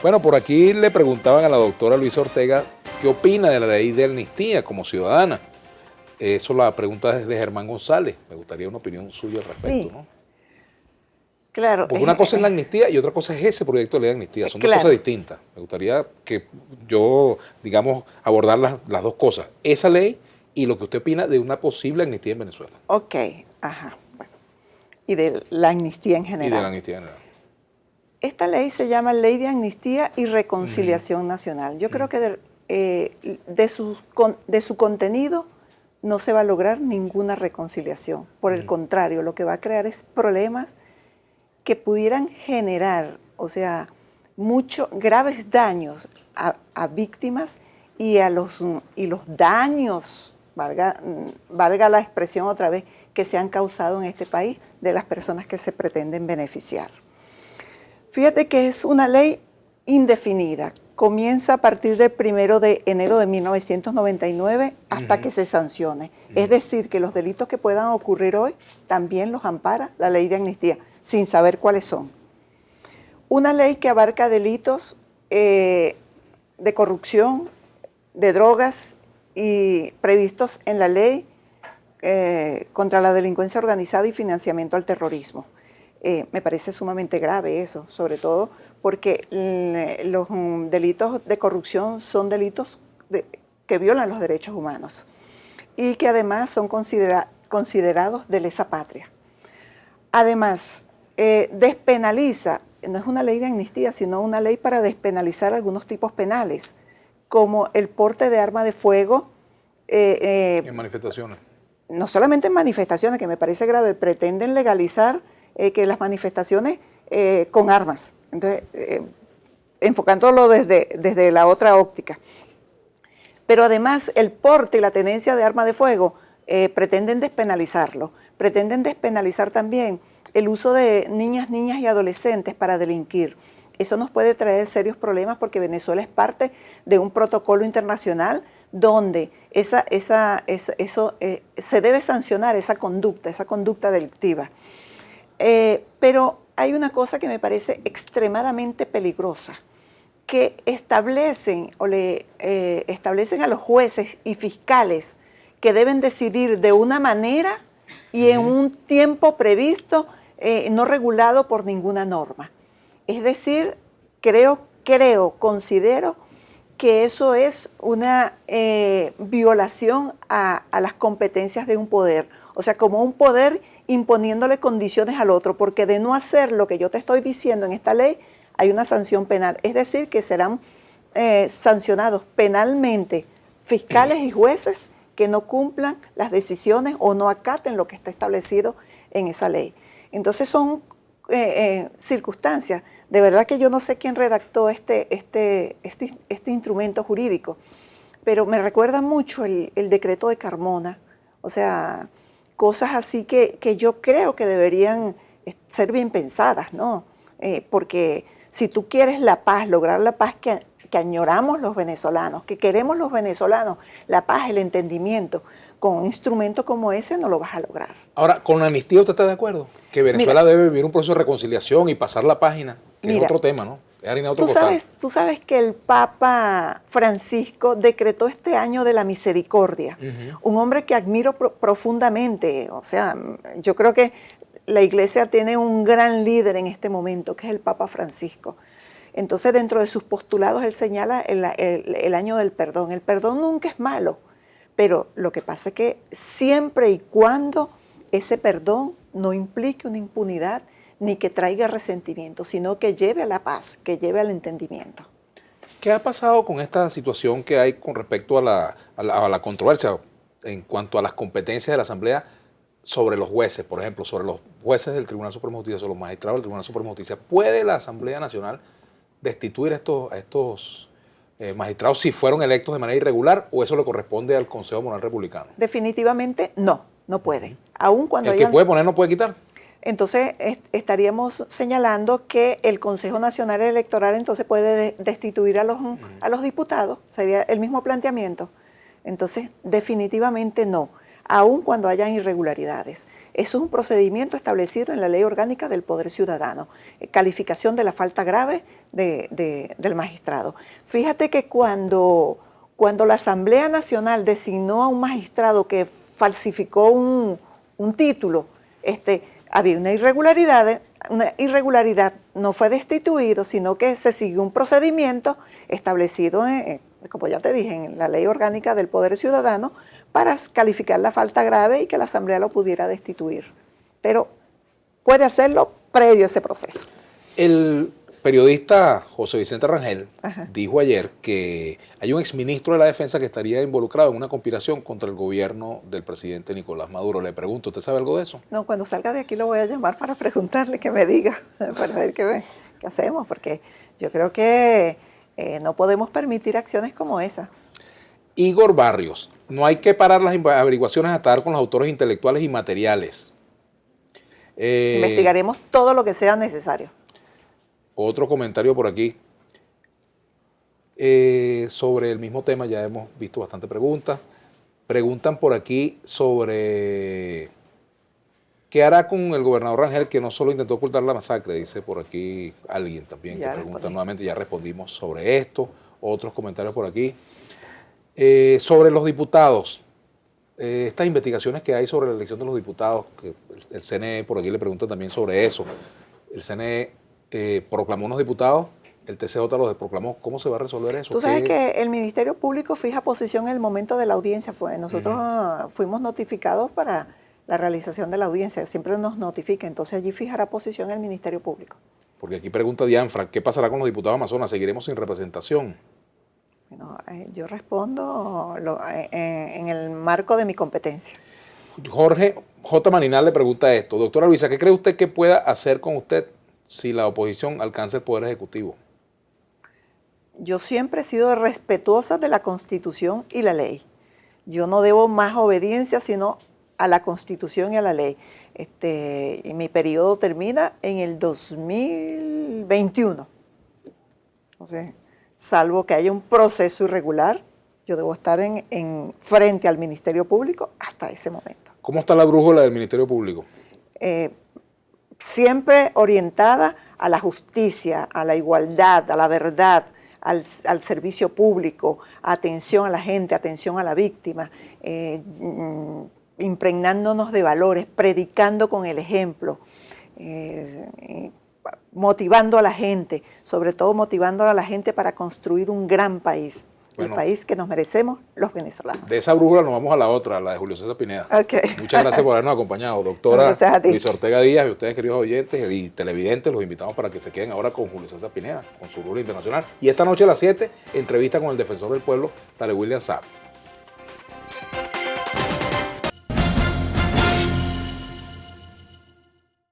Bueno, por aquí le preguntaban a la doctora Luisa Ortega qué opina de la ley de amnistía como ciudadana. Eso la pregunta es de Germán González. Me gustaría una opinión suya al respecto, Sí, ¿no? claro, Porque una cosa es la amnistía y otra cosa es ese proyecto de ley de amnistía. Son dos cosas claro. distintas. Me gustaría que yo, digamos, abordar las dos cosas. Esa ley y lo que usted opina de una posible amnistía en Venezuela. Ok, ajá. Bueno, y de la amnistía en Y de la general. amnistía en general. Esta ley se llama Ley de Amnistía y Reconciliación Nacional. Yo creo que de su contenido no se va a lograr ninguna reconciliación. Por el contrario, lo que va a crear es problemas que pudieran generar, o sea, muchos graves daños a víctimas y los daños, valga la expresión otra vez, que se han causado en este país de las personas que se pretenden beneficiar. Fíjate que es una ley indefinida. Comienza a partir del 1 de enero de 1999 hasta que se sancione. Es decir, que los delitos que puedan ocurrir hoy también los ampara la ley de amnistía, sin saber cuáles son. Una ley que abarca delitos de corrupción, de drogas y previstos en la ley contra la delincuencia organizada y financiamiento al terrorismo. Me parece sumamente grave eso, sobre todo porque los delitos de corrupción son delitos que violan los derechos humanos y que además son considerados de lesa patria. Además, despenaliza, no es una ley de amnistía, sino una ley para despenalizar algunos tipos penales, como el porte de arma de fuego. En manifestaciones. No solamente en manifestaciones, que me parece grave, pretenden legalizar que las manifestaciones con armas. Entonces, enfocándolo desde la otra óptica. Pero además el porte y la tenencia de arma de fuego pretenden despenalizarlo. Pretenden despenalizar también el uso de niñas y adolescentes para delinquir. Eso nos puede traer serios problemas porque Venezuela es parte de un protocolo internacional donde se debe sancionar esa conducta delictiva. Pero hay una cosa que me parece extremadamente peligrosa, que establecen a los jueces y fiscales que deben decidir de una manera y en un tiempo previsto, no regulado por ninguna norma. Es decir, considero que eso es una violación a las competencias de un poder. O sea, como un poder imponiéndole condiciones al otro, porque de no hacer lo que yo te estoy diciendo en esta ley, hay una sanción penal. Es decir, que serán sancionados penalmente fiscales y jueces que no cumplan las decisiones o no acaten lo que está establecido en esa ley. Entonces son circunstancias. De verdad que yo no sé quién redactó este instrumento jurídico, pero me recuerda mucho el decreto de Carmona. O sea, cosas así que yo creo que deberían ser bien pensadas, ¿no? Porque si tú quieres la paz, lograr la paz que añoramos los venezolanos, que queremos los venezolanos, la paz, el entendimiento, con un instrumento como ese no lo vas a lograr. Ahora, ¿con la amnistía usted está de acuerdo? Que Venezuela debe vivir un proceso de reconciliación y pasar la página, que es otro tema, ¿no? Es harina de otro costal. Tú sabes que el Papa Francisco decretó este año de la misericordia, un hombre que admiro profundamente. O sea, yo creo que la Iglesia tiene un gran líder en este momento, que es el Papa Francisco. Entonces, dentro de sus postulados, él señala el año del perdón. El perdón nunca es malo, pero lo que pasa es que siempre y cuando ese perdón no implique una impunidad ni que traiga resentimiento, sino que lleve a la paz, que lleve al entendimiento. ¿Qué ha pasado con esta situación que hay con respecto a la controversia en cuanto a las competencias de la Asamblea sobre los jueces, por ejemplo, sobre los jueces del Tribunal Supremo de Justicia, sobre los magistrados del Tribunal Supremo de Justicia? ¿Puede la Asamblea Nacional destituir a estos magistrados si fueron electos de manera irregular o eso le corresponde al Consejo Moral Republicano? Definitivamente no puede. Aun cuando el que puede poner no puede quitar. Entonces estaríamos señalando que el Consejo Nacional Electoral entonces puede destituir a los diputados, sería el mismo planteamiento. Entonces definitivamente no, aun cuando hayan irregularidades. Eso es un procedimiento establecido en la Ley Orgánica del Poder Ciudadano, calificación de la falta grave del magistrado. Fíjate que cuando la Asamblea Nacional designó a un magistrado que falsificó un título, había una irregularidad, no fue destituido, sino que se siguió un procedimiento establecido, como ya te dije, en la Ley Orgánica del Poder Ciudadano, para calificar la falta grave y que la Asamblea lo pudiera destituir. Pero puede hacerlo previo a ese proceso. El periodista José Vicente Rangel dijo ayer que hay un exministro de la Defensa que estaría involucrado en una conspiración contra el gobierno del presidente Nicolás Maduro. Le pregunto, ¿usted sabe algo de eso? No, cuando salga de aquí lo voy a llamar para preguntarle que me diga, para ver qué hacemos, porque yo creo que no podemos permitir acciones como esas. Igor Barrios, no hay que parar las averiguaciones hasta dar con los autores intelectuales y materiales. Investigaremos todo lo que sea necesario. Otro comentario por aquí. Sobre el mismo tema ya hemos visto bastante preguntas. Preguntan por aquí sobre qué hará con el gobernador Rangel, que no solo intentó ocultar la masacre, dice por aquí alguien también que pregunta nuevamente. Ya respondimos sobre esto. Otros comentarios por aquí. Sobre los diputados, estas investigaciones que hay sobre la elección de los diputados, que el CNE por aquí le pregunta también sobre eso. El CNE proclamó unos diputados, el TCJ los proclamó. ¿Cómo se va a resolver eso? Tú sabes que el Ministerio Público fija posición en el momento de la audiencia. Nosotros fuimos notificados para la realización de la audiencia, siempre nos notifica, entonces allí fijará posición el Ministerio Público. Porque aquí pregunta Dianfra, ¿qué pasará con los diputados Amazonas? ¿Seguiremos sin representación? Bueno, yo respondo en el marco de mi competencia. Jorge J. Maninal le pregunta esto. Doctora Luisa, ¿qué cree usted que pueda hacer con usted si la oposición alcanza el Poder Ejecutivo? Yo siempre he sido respetuosa de la Constitución y la ley. Yo no debo más obediencia sino a la Constitución y a la ley. Y mi periodo termina en el 2021. Entonces, salvo que haya un proceso irregular, yo debo estar frente al Ministerio Público hasta ese momento. ¿Cómo está la brújula del Ministerio Público? Siempre orientada a la justicia, a la igualdad, a la verdad, al servicio público, atención a la gente, atención a la víctima, impregnándonos de valores, predicando con el ejemplo, motivando a la gente, sobre todo motivando a la gente para construir un gran país. Bueno, el país que nos merecemos los venezolanos. De esa brújula nos vamos a la otra, la de Julio César Pineda. Okay. Muchas gracias por habernos acompañado, doctora Luisa Ortega Díaz, y ustedes, queridos oyentes y televidentes, los invitamos para que se queden ahora con Julio César Pineda, con su brújula internacional. Y esta noche a las 7, entrevista con el defensor del pueblo, Tale William Saab.